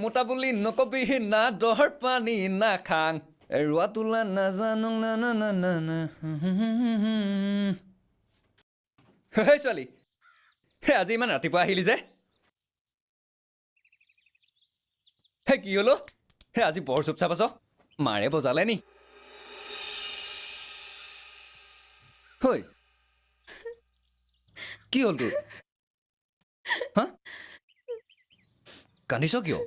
মোটা বুলি নকবি না দহৰ পানী না খাং ৰোৱা তোলা নাজানো না না না না না হে ছোৱালী হে আজি ইমান ৰাতিপুৱা আহিলি যে হে কি হলো হে আজি বৰ চুপচাপ আছ মাৰে বজালে নি হয় কি হ'ল তোৰ হা কান্দিছ কিয়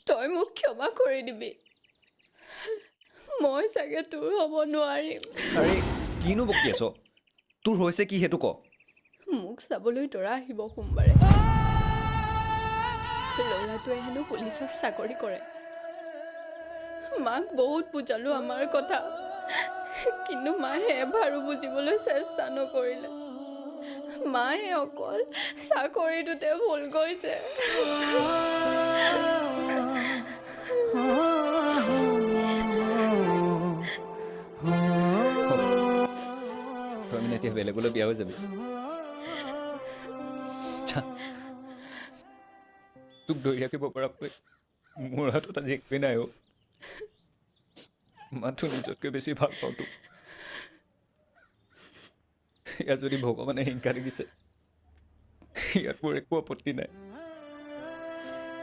তই মোক ক্ষমা কৰি দিবি মই চাগে তোৰ হ'ব নোৱাৰিম আৰে কিনো বকি আছ তোৰ হৈছে কি সেইটো ক মোক চাবলৈ তৰা আহিব সোমবাৰে ল'ৰাটোৱে হেনো পুলিচৰ চাকৰি কৰে মাক বহুত বুজালো আমাৰ কথা কিন্তু মায়ে এবাৰো বুজিবলৈ চেষ্টা নকৰিলে মায়ে অকল চাকৰিটোতে ভুল কৰিছে তই মানে এতিয়া বেলেগলৈ বিয়া হৈ যাবি তোক ধৰি ৰাখিব পৰাকৈ মোৰ হাতত আজি একোৱেই নাই অ' মাথো নিজতকৈ বেছি ভাল পাওঁ তোক ইয়াত যদি ভগৱানে হিংসা দেখিছে ইয়াত মোৰ একো আপত্তি নাই